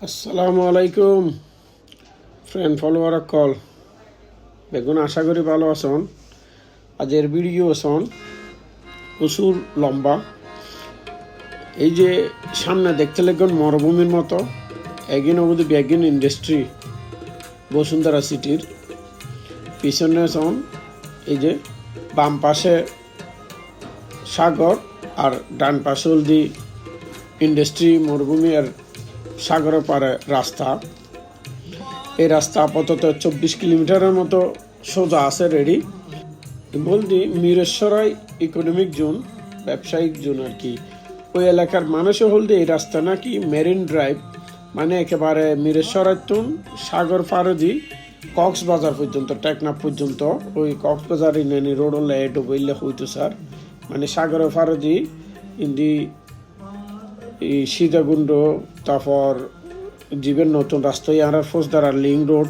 আসসালামু আলাইকুম friend follower call বেগুন আশা করি ভালো আছেন। আজের ভিডিও আছেন প্রচুর লম্বা। এই যে সামনে দেখতে লাগবেন মরুভূমির মতো এগিন অবধি বেগিন ইন্ডাস্ট্রি বসুন্ধরা সিটির পিছনে আছেন। এই যে বাম পাশে সাগর আর ডান পাশে হলদি ইন্ডাস্ট্রি মরুভূমি আর সাগরের পারে রাস্তা। এই রাস্তা আপাতত 24 কিলোমিটারের মতো সোজা আছে রেডি। বলদি মিরেশ্বরাই ইকোনমিক জোন ব্যবসায়িক জোন আর কি। ওই এলাকার মানুষও হলদি এই রাস্তা নাকি মেরিন ড্রাইভ মানে একেবারে মিরেশ্বরাইতুন সাগর ফারদি কক্সবাজার পর্যন্ত টেকনাফ পর্যন্ত ওই কক্সবাজার ইনানি রোড হলে এটো বললে হইতো স্যার মানে সাগর ফারদি ইন্দি এই সীতাকুণ্ড তারপর জীবের নতুন রাস্তা আর ফৌজদারা লিং রোড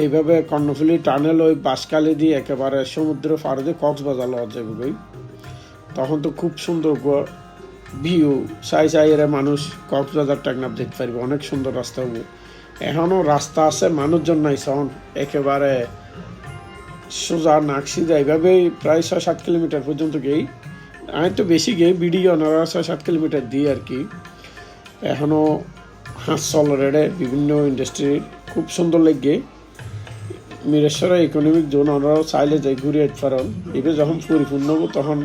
এইভাবে কর্ণফুলি টানেল ওই বাসকালি দিয়ে একেবারে সমুদ্র পার দিয়ে কক্সবাজার লওয়া যাবে। তখন তো খুব সুন্দর ভিউ চাই এরা মানুষ কক্সবাজার টেকনাফ দেখতে পারবে, অনেক সুন্দর রাস্তা হবে। এখনও রাস্তা আছে, মানুষজন নাই সন একেবারে সোজা নাকসিদা এইভাবেই প্রায় 6-7 কিলোমিটার পর্যন্ত গেই। আমি তো বেশি গেই ভিডিও ওনারা 6-7 কিলোমিটার দিই আর কি। এখনও হাঁস চল রেডে বিভিন্ন ইন্ডাস্ট্রি খুব সুন্দর লাগে। মিরেশ্বরা ইকোনমিক জোন ওনারাও চাইলে যাই ঘুরে যেতে পারেন। এবার যখন পরিপূর্ণ হবো তখন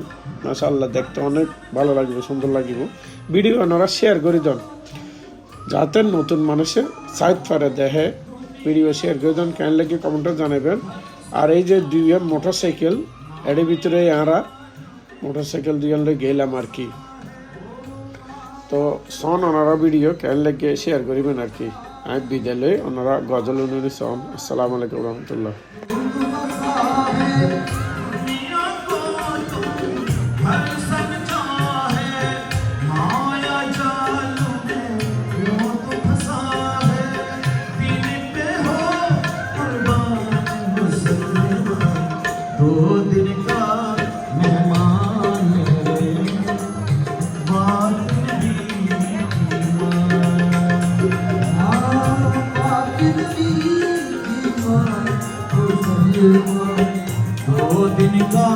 মাশাআল্লাহ দেখতে অনেক ভালো লাগবে, সুন্দর লাগিব। ভিডিও ওনারা শেয়ার করে দেন যাতে নতুন মানুষের সাইড পারে দেখে। ভিডিও শেয়ার করে দেন, কেন লাগে কমেন্টে জানাবেন। আর এই যে দুইজন মোটরসাইকেল এর ভিতরে আমরা মোটরসাইকেল দুজন গেলাম আর কি। তো সন ওনারা ভিডিও কেন লাগে শেয়ার করিবেন আর কি। আমি বিদ্যালয়ে ওনারা গজল অনুযায়ী সন। আসসালামু আলাইকুম রহমতুল্লাহ। दो दिन का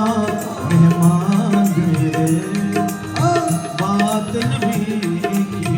मेहमान बात नबी की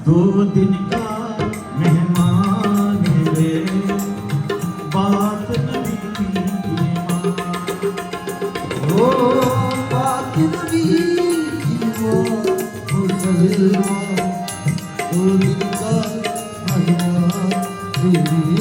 दो दिन का मेहमान रे बात नबी की माँ ओ बात नबी की माँ दो दिन का मेहमान रे